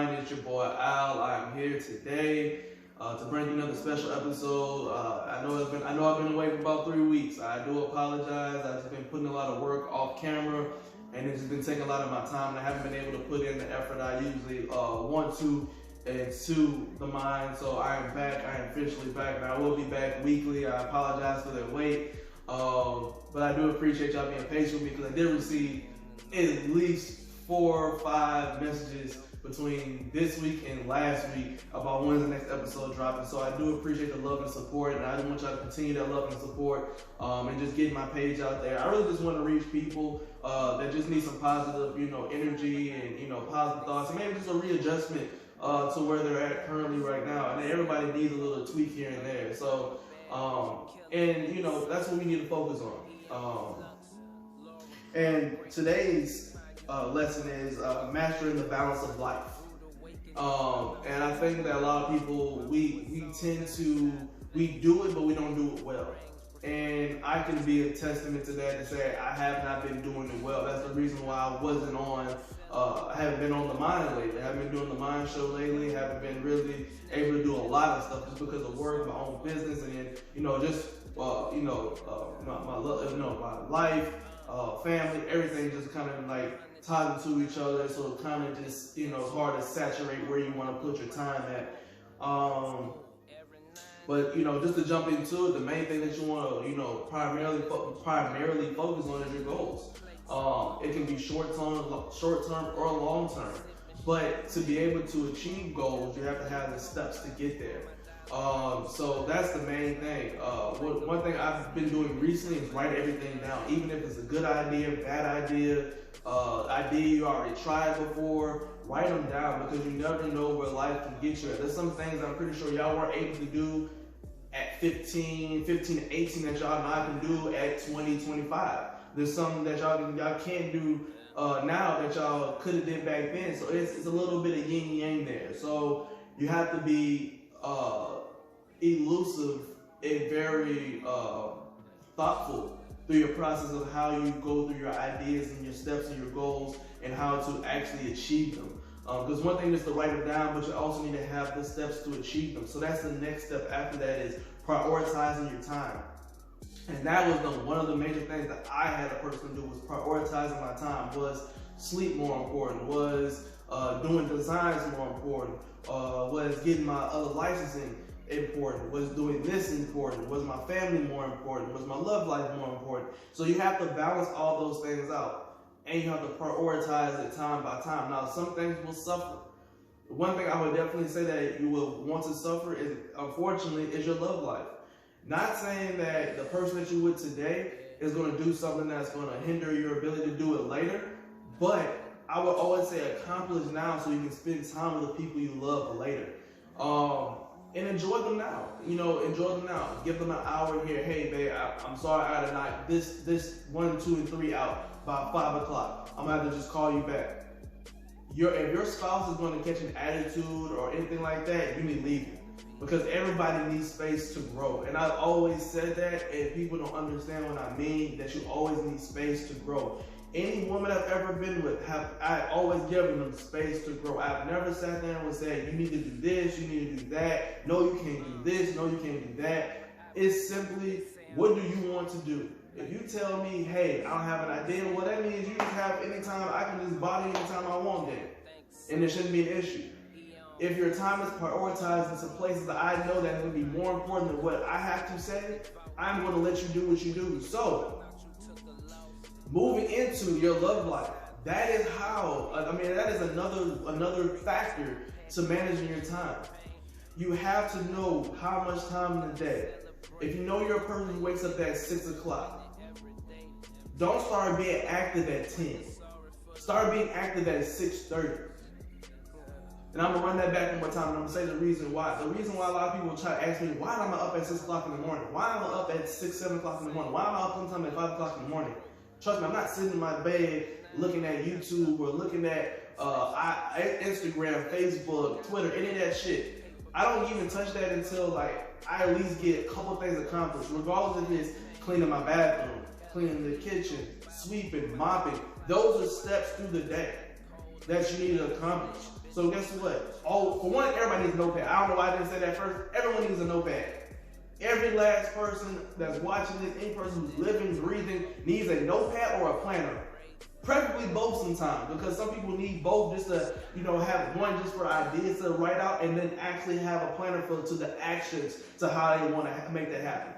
M.I.N.D, it's your boy Al. I am here today to bring you another special episode. I know I've been away for about 3 weeks. I do apologize. I've just been putting a lot of work off camera, and it's just been taking a lot of my time, and I haven't been able to put in the effort I usually want to into the mind. So I am back. I am officially back, and I will be back weekly. I apologize for the wait, but I do appreciate y'all being patient with me because I did receive at least 4 or 5 messages between this week and last week about when's the next episode dropping. So I do appreciate the love and support, and I just want y'all to continue that love and support and just getting my page out there. I really just want to reach people that just need some positive, energy and positive thoughts, and maybe just a readjustment to where they're at currently right now. And everybody needs a little tweak here and there. So that's what we need to focus on. And today's lesson is mastering the balance of life. And I think that a lot of people, we do it, but we don't do it well. And I can be a testament to that, to say I have not been doing it well. That's the reason why I haven't been on the M.I.N.D lately. I haven't been doing the M.I.N.D show lately. Haven't been really able to do a lot of stuff just because of work, my own business, and then, my life, family, everything just kind of like tied into each other. So it kind of just, it's hard to saturate where you want to put your time at. But just to jump into it, the main thing that you want to, primarily focus on is your goals. It can be short term or long term. But to be able to achieve goals, you have to have the steps to get there. So that's the main thing. One thing I've been doing recently is write everything down, even if it's a good idea, bad idea, idea you already tried before. Write them down, because you never know where life can get you at. There's some things I'm pretty sure y'all weren't able to do at 15 to 18 that y'all now can do at 20, 25. There's something that y'all can't do now that y'all could have did back then. So it's a little bit of yin yang there. So you have to be elusive and very thoughtful through your process of how you go through your ideas and your steps and your goals and how to actually achieve them. Because one thing is to write them down, but you also need to have the steps to achieve them. So that's the next step after that, is prioritizing your time. And that was one of the major things that I had to personally do, was prioritizing my time. Was sleep more important? Was doing designs more important? Was getting my other licensing important? Was doing this important? Was my family more important? Was my love life more important? So you have to balance all those things out, and you have to prioritize it time by time. Now, some things will suffer. One thing I would definitely say that you will want to suffer is, unfortunately, is your love life. Not saying that the person that you're with today is going to do something that's going to hinder your ability to do it later, but I would always say accomplish now so you can spend time with the people you love later. And enjoy them now. Enjoy them now. Give them an hour here. Hey, babe, I'm sorry I had to knock this 1, 2, and 3 out by 5 o'clock. I'm going to have to just call you back. If your spouse is going to catch an attitude or anything like that, you need to leave it. Because everybody needs space to grow. And I've always said that, and people don't understand what I mean, that you always need space to grow. Any woman I've ever been with, I always given them space to grow. I've never sat there and said, you need to do this, you need to do that. No, you can't do this, no, you can't do that. It's simply, what do you want to do? If you tell me, hey, I don't have an idea, well, that means you just have any time, I can just body anytime I want then. And there shouldn't be an issue. If your time is prioritized into places that I know that is going to be more important than what I have to say, I'm going to let you do what you do. So, moving into your love life, that is how, that is another factor to managing your time. You have to know how much time in the day. If you know you're a person who wakes up at 6 o'clock, don't start being active at 10. Start being active at 6:30. And I'm gonna run that back one more time, and I'm gonna say the reason why. The reason why a lot of people try to ask me, why am I up at 6 o'clock in the morning? Why am I up at 6, 7 o'clock in the morning? Why am I up sometime at 5 o'clock in the morning? Trust me, I'm not sitting in my bed looking at YouTube or looking at Instagram, Facebook, Twitter, any of that shit. I don't even touch that until I at least get a couple things accomplished, regardless if it's cleaning my bathroom, cleaning the kitchen, sweeping, mopping. Those are steps through the day that you need to accomplish. So guess what? Oh, for one, everybody needs a notepad. I don't know why I didn't say that first. Everyone needs a notepad. Every last person that's watching this, any person who's living, breathing, needs a notepad or a planner. Preferably both sometimes, because some people need both just to, have one just for ideas to write out, and then actually have a planner to the actions to how they want to make that happen.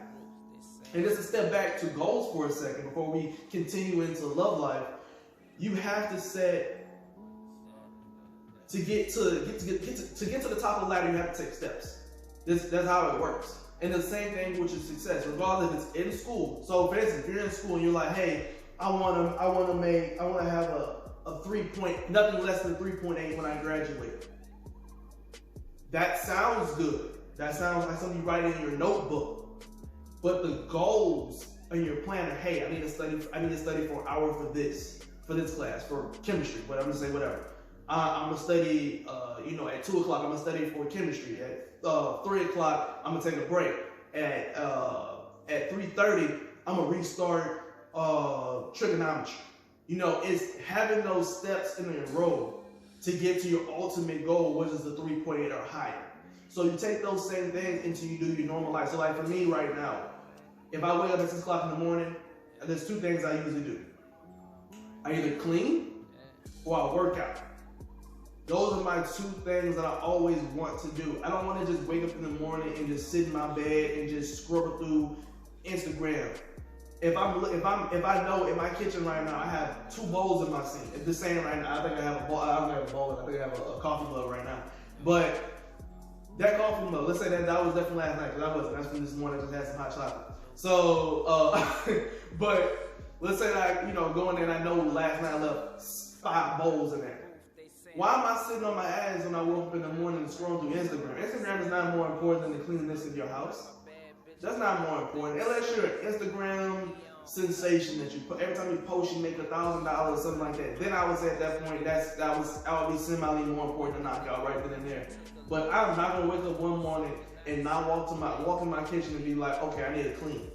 And just to step back to goals for a second before we continue into love life, you have to set. To get to the top of the ladder, you have to take steps. That's how it works. And the same thing with your success, regardless if it's in school. So, for instance, if you're in school and you're like, hey, I want to have nothing less than 3.8 when I graduate. That sounds good. That sounds like something you write in your notebook. But the goals in your planner, hey, I need to study for an hour for this class, for chemistry, but I'm gonna say whatever. I'm gonna study, at 2 o'clock, I'm gonna study for chemistry. At 3 o'clock, I'm gonna take a break. At 3:30, I'm gonna restart trigonometry. It's having those steps in a row to get to your ultimate goal, which is the 3.8 or higher. So you take those same things until you do your normal life. So like for me right now, if I wake up at 6 o'clock in the morning, there's 2 things I usually do. I either clean or I work out. Those are my 2 things that I always want to do. I don't want to just wake up in the morning and just sit in my bed and just scroll through Instagram. If I know in my kitchen right now, I have 2 bowls in my sink. It's the same right now. I think I have a bowl. I don't have a bowl. I think I have a coffee mug right now. But that coffee mug, let's say that was definitely last night, because I wasn't. That's from this morning. I just had some hot chocolate. So, but let's say that I, go in there and I know last night I left 5 bowls in there. Why am I sitting on my ass when I woke up in the morning and scrolling through Instagram? Instagram is not more important than the cleanliness of your house. That's not more important. Unless you're an Instagram sensation that you put every time you post, you make $1,000, something like that. Then I would say at that point I would be semi more important to knock out right then and there. But I'm not gonna wake up one morning and not walk in my kitchen and be like, okay, I need to clean.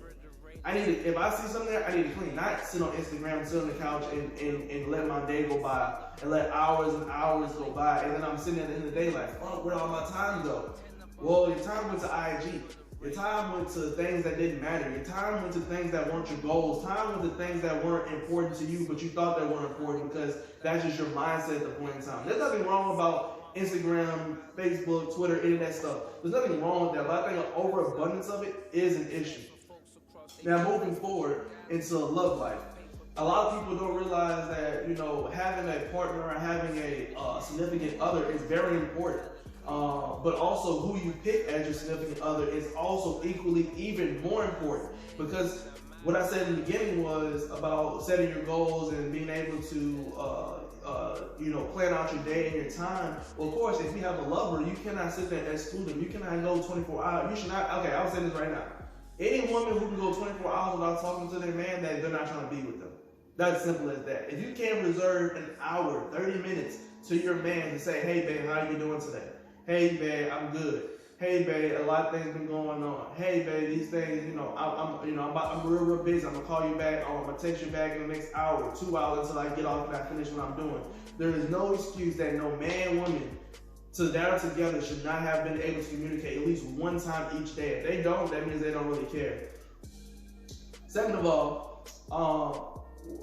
If I see something there, I need to clean. Not sit on Instagram, sit on the couch and let my day go by and let hours and hours go by. And then I'm sitting at the end of the day like, fuck, where'd all my time go? Well, your time went to IG. Your time went to things that didn't matter. Your time went to things that weren't your goals. Time went to things that weren't important to you, but you thought they weren't important because that's just your mindset at the point in time. There's nothing wrong about Instagram, Facebook, Twitter, any of that stuff. There's nothing wrong with that, but I think an overabundance of it is an issue. Now, moving forward into love life, a lot of people don't realize that, having a partner or having a significant other is very important. But also who you pick as your significant other is also even more important, because what I said in the beginning was about setting your goals and being able to plan out your day and your time. Well, of course, if you have a lover, you cannot sit there and exclude them. You cannot go 24 hours. You should not. Okay, I'll say this right now. Any woman who can go 24 hours without talking to their man, that they're not trying to be with them. That's simple as that. If you can't reserve an hour, 30 minutes to your man to say, hey, babe, how you doing today? Hey, babe, I'm good. Hey, babe, a lot of things been going on. Hey, babe, these things, I'm real busy. I'm gonna call you back, or I'm gonna text you back in the next hour, 2 hours until I get off and I finish what I'm doing. There is no excuse that no man, woman, that are together should not have been able to communicate at least one time each day. If they don't, that means they don't really care. Second of all,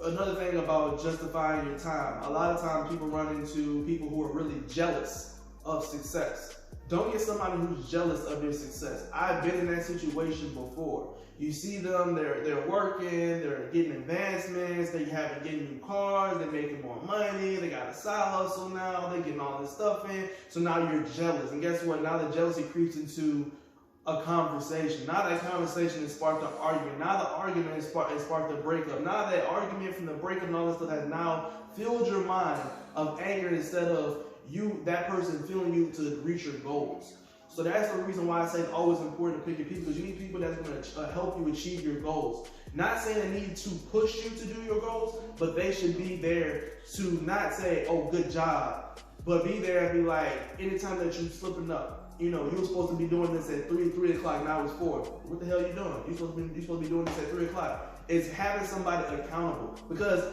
another thing about justifying your time. A lot of times people run into people who are really jealous of success. Don't get somebody who's jealous of your success. I've been in that situation before. You see them, they're working, they're getting advancements, they're getting new cars, they're making more money, they got a side hustle now, they're getting all this stuff in. So now you're jealous. And guess what? Now the jealousy creeps into a conversation. Now that conversation has sparked an argument. Now the argument has sparked a breakup. Now that argument from the breakup and all this stuff has now filled your mind of anger instead of that person feeling you to reach your goals. So that's the reason why I say it's always important to pick your people, because you need people that's going to help you achieve your goals. Not saying they need to push you to do your goals, but they should be there to not say, oh, good job, but be there and be like, anytime that you're slipping up, you were supposed to be doing this at 3 o'clock, now it's 4. What the hell are you doing? You're supposed to be doing this at 3 o'clock. It's having somebody accountable, because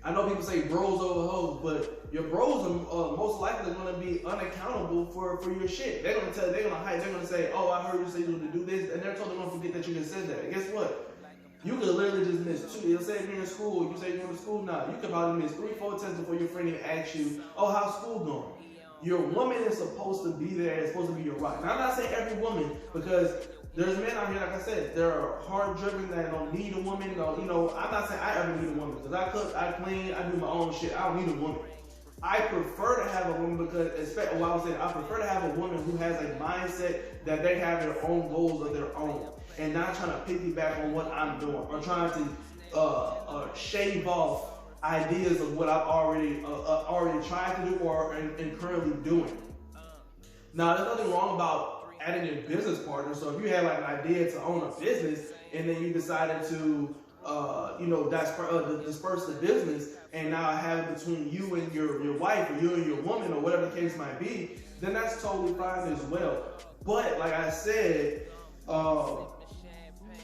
I know people say bros over hoes, but your bros are most likely going to be unaccountable for your shit. They're going to say, oh, I heard you say you were going to do this, and they're totally going to forget that you just said that. And guess what? You could literally just miss two. You'll say if you're in school, you say you're going to school now. You could probably miss 3-4 tests before your friend even asks you, oh, how's school going? Your woman is supposed to be there. It's supposed to be your rock. Now, I'm not saying every woman, because there's men out here, like I said, they're hard-driven, that don't need a woman. I'm not saying I ever need a woman, because I cook, I clean, I do my own shit. I don't need a woman. I prefer to have a woman because, I prefer to have a woman who has a mindset that they have their own goals of their own, and not trying to piggyback on what I'm doing, or trying to shave off ideas of what I've already tried to do or and currently doing. Now, there's nothing wrong about adding a business partner. So if you had like an idea to own a business, and then you decided to disperse the business, and now have it between you and your wife, or you and your woman, or whatever the case might be, then that's totally fine as well. But like I said,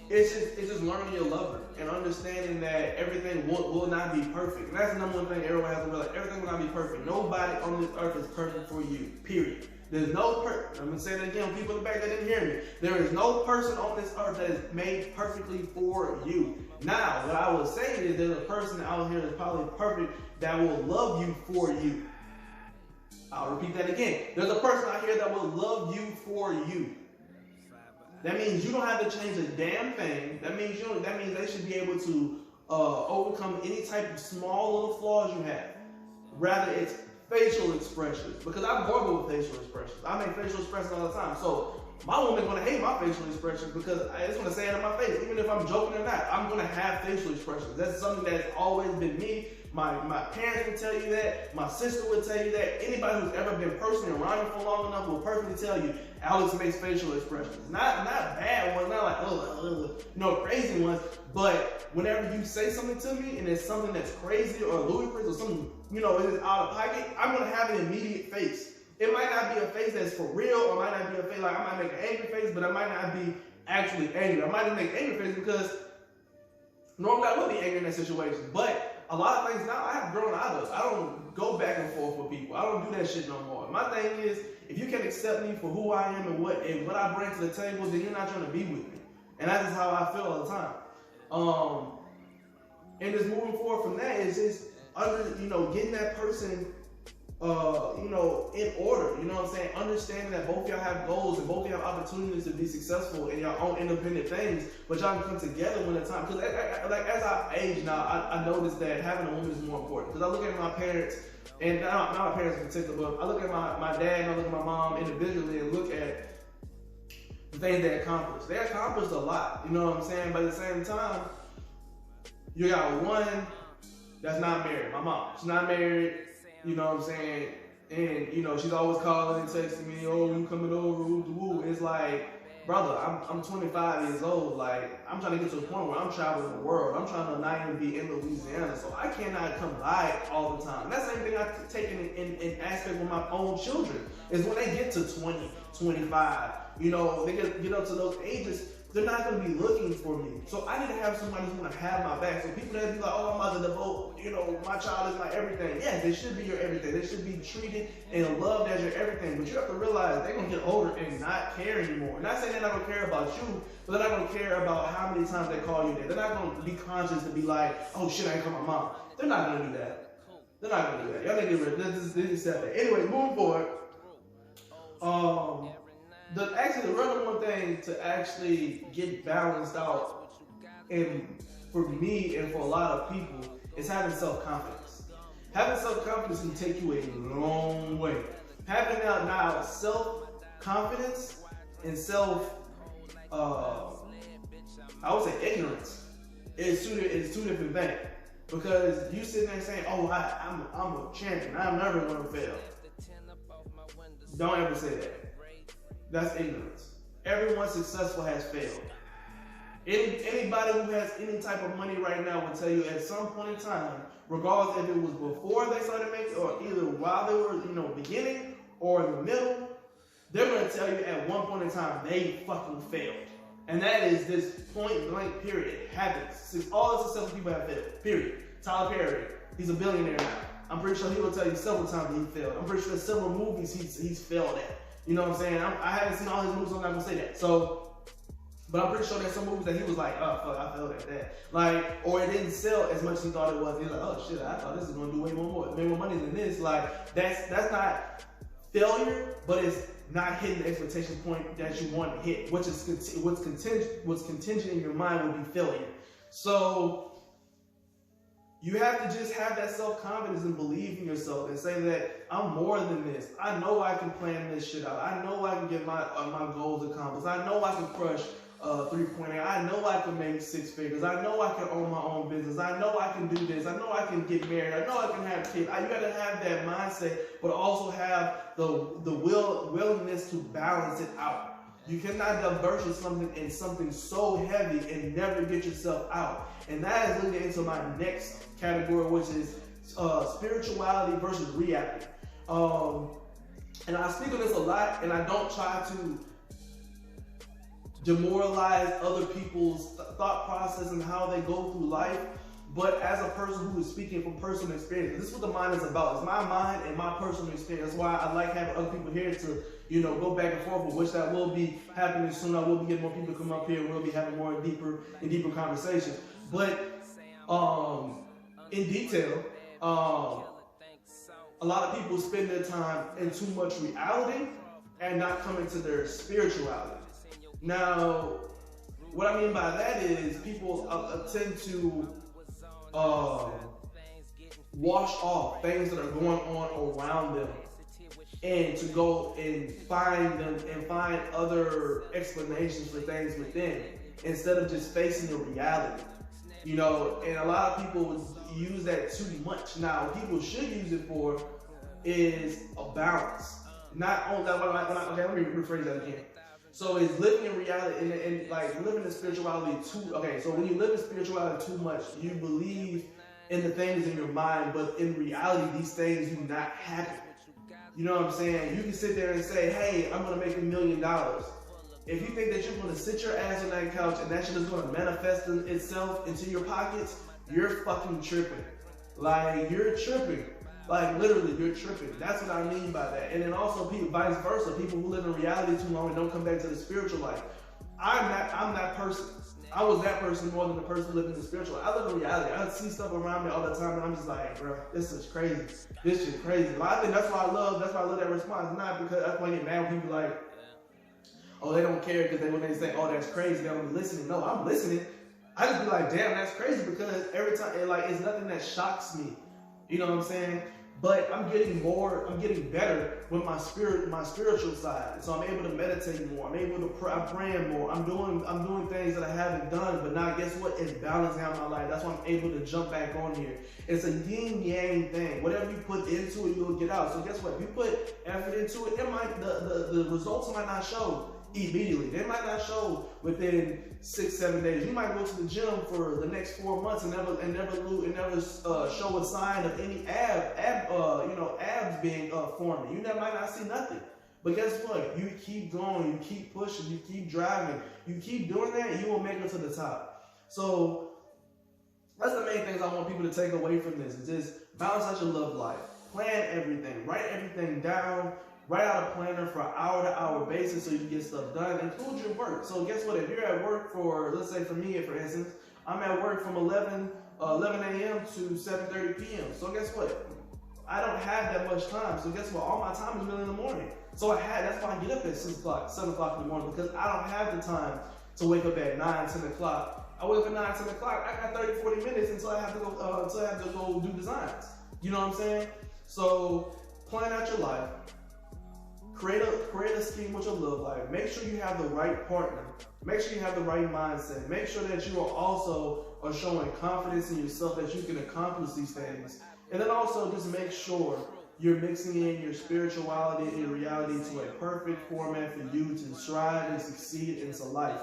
it's just learning your lover and understanding that everything will not be perfect. And that's the number one thing everyone has to realize. Everything will not be perfect. Nobody on this earth is perfect for you, period. There's no I'm going to say that again, people in the back that didn't hear me. There is no person on this earth that is made perfectly for you. Now, what I will say is there's a person out here that's probably perfect that will love you for you. I'll repeat that again. There's a person out here that will love you for you. That means you don't have to change a damn thing. That means they should be able to overcome any type of small little flaws you have. Rather, it's facial expressions. Because I'm horrible with facial expressions. I make facial expressions all the time. So my woman's gonna hate my facial expressions because I just wanna say it in my face. Even if I'm joking or not, I'm gonna have facial expressions. That's something that's always been me. My parents would tell you that. My sister would tell you that. Anybody who's ever been personally around me for long enough will perfectly tell you Alex makes facial expressions. Not bad ones, not like crazy ones. But whenever you say something to me and it's something that's crazy or ludicrous or something, it is out of pocket, I'm gonna have an immediate face. It might not be a face that's for real, or it might not be a face like I might make an angry face, but I might not be actually angry. I might just make an angry face because normally I would be angry in that situation. But a lot of things now I have grown out of. I don't go back and forth with people. I don't do that shit no more. My thing is, if you can accept me for who I am and what I bring to the table, then you're not trying to be with me. And that's just how I feel all the time. And just moving forward from that is just getting that person in order, you know what I'm saying? Understanding that both y'all have goals and both y'all have opportunities to be successful in your own independent things, but y'all can come together when the time, because as I age now, I noticed that having a woman is more important. Because I look at my parents, and not my parents in particular, but I look at my dad and I look at my mom individually and look at the things they accomplished. They accomplished a lot, you know what I'm saying? But at the same time, you got one that's not married, my mom. She's not married. You know what I'm saying? And, she's always calling and texting me, oh, you coming over, woo. It's like, brother, I'm 25 years old. Like, I'm trying to get to a point where I'm traveling the world. I'm trying to not even be in Louisiana. So I cannot come by all the time. And that's the same thing I take in aspect with my own children, is when they get to 20, 25, they get up to those ages, they're not going to be looking for me. So I need to have somebody who's going to have my back. So people that be like, oh, I'm about to devote, my child is my everything. Yes, they should be your everything. They should be treated and loved as your everything. But you have to realize they're going to get older and not care anymore. Not saying they're not going to care about you, but they're not going to care about how many times they call you there. They're not going to be conscious to be like, oh shit, I ain't call my mom. They're not going to do that. They're not going to do that. Y'all need to get rid of this. Accept that. Anyway, moving forward. The real one thing to actually get balanced out, and for me and for a lot of people, is having self-confidence. Having self-confidence can take you a long way. Having now self-confidence and I would say ignorance is two different things. Because you sitting there saying, oh, I'm a champion, I'm never going to fail. Don't ever say that. That's ignorance. Everyone successful has failed. Anybody who has any type of money right now will tell you at some point in time, regardless if it was before they started making, or either while they were, beginning or in the middle, they're going to tell you at one point in time they fucking failed. And that is this point blank period. It happens. Since all the successful people have failed. Period. Tyler Perry, He's a billionaire now. I'm pretty sure he will tell you several times that he failed. I'm pretty sure there's several movies he's failed at. You know what I'm saying? I haven't seen all his movies, so I'm not gonna say that. So, but I'm pretty sure there's some movies that he was like, oh fuck, I failed at that. Like, or it didn't sell as much as he thought it was. He's like, oh shit, I thought this was gonna do way more money than this. Like, that's not failure, but it's not hitting the expectation point that you want to hit, which is what's contingent in your mind will be failure. So you have to just have that self-confidence and believe in yourself and say that I'm more than this. I know I can plan this shit out. I know I can get my goals accomplished. I know I can crush 3.8. I know I can make 6 figures. I know I can own my own business. I know I can do this. I know I can get married. I know I can have kids. You gotta have that mindset, but also have the willingness to balance it out. You cannot diverge in something so heavy and never get yourself out. And that is leading into my next category, which is spirituality versus reality. And I speak on this a lot, and I don't try to demoralize other people's thought process and how they go through life. But as a person who is speaking from personal experience, this is what the mind is about. It's my mind and my personal experience. That's why I like having other people here to, go back and forth, which that will be happening soon. I will be getting more people to come up here, and we'll be having more deeper conversations. But in detail, a lot of people spend their time in too much reality and not coming to their spirituality. Now, what I mean by that is people tend to wash off things that are going on around them and to go and find other explanations for things within instead of just facing the reality. And a lot of people use that too much. Now, what people should use it for is a balance. Not only that, okay, let me rephrase that again. So it's living in reality and like living in spirituality too. Okay, so when you live in spirituality too much, you believe in the things in your mind, but in reality, these things do not happen. You know what I'm saying? You can sit there and say, hey, I'm gonna make $1 million. If you think that you're gonna sit your ass on that couch and that shit is gonna manifest itself into your pockets, you're fucking tripping. Like, you're tripping. Like, literally, you're tripping. That's what I mean by that. And then also, vice versa, people who live in reality too long and don't come back to the spiritual life. I'm that person. I was that person more than the person living in the spiritual life. I live in reality. I see stuff around me all the time, and I'm just like, bro, this is crazy. This shit crazy. But I think that's why I love that response. Not because that's why I get mad when people like, oh, they don't care because when they say, oh, that's crazy, they don't be listening. No, I'm listening. I just be like, damn, that's crazy, because every time, it's nothing that shocks me. You know what I'm saying? But I'm getting better with my spiritual side. So I'm able to meditate more. I'm able to I'm praying more. I'm doing things that I haven't done. But now, guess what? It's balancing out my life. That's why I'm able to jump back on here. It's a yin yang thing. Whatever you put into it, you'll get out. So guess what? If you put effort into it, the results might not show immediately. They might not show within 6-7 days. You might go to the gym for the next 4 months and never show a sign of any abs being forming. You might not see nothing. But guess what? You keep going, you keep pushing, you keep driving, you keep doing that, and you will make it to the top. So that's the main things I want people to take away from this. Is just balance out your love life. Plan everything. Write everything down. Write out a planner for an hour-to-hour basis so you can get stuff done. Include your work. So guess what? If you're at work for, let's say for me, for instance, I'm at work from 11 a.m. to 7:30 p.m. So guess what? I don't have that much time. So guess what? All my time is really in the morning. So that's why I get up at 6 o'clock, 7 o'clock in the morning, because I don't have the time to wake up at 9, 10 o'clock. I wake up at 9, 10 o'clock. I got 30, 40 minutes until I have to go do designs. You know what I'm saying? So plan out your life. Create a scheme with your love life. Make sure you have the right partner. Make sure you have the right mindset. Make sure that you are showing confidence in yourself that you can accomplish these things. And then also just make sure you're mixing in your spirituality and your reality to a perfect format for you to strive and succeed into life.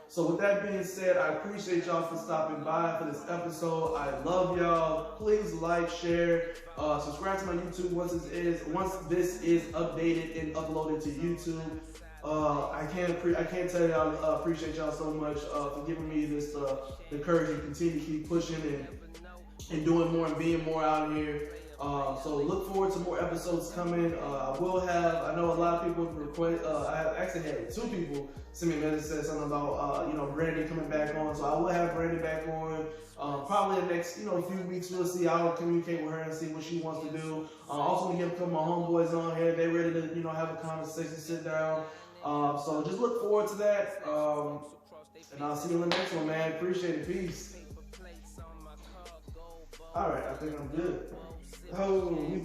So with that being said, I appreciate y'all for stopping by for this episode. I love y'all. Please like, share, subscribe to my YouTube once this is updated and uploaded to YouTube. I can't tell y'all appreciate y'all so much for giving me this the courage to continue to keep pushing and and doing more and being more out here. So look forward to more episodes coming. I will have, I know a lot of people request, I actually had 2 people send me a message saying something about, Brandy coming back on. So I will have Brandy back on. Probably the next, few weeks we'll see. I'll communicate with her and see what she wants to do. Also want to get a couple of my homeboys on here. They're ready to, have a conversation, sit down. So just look forward to that. And I'll see you in the next one, man. Appreciate it. Peace. All right, I think I'm good. Oh.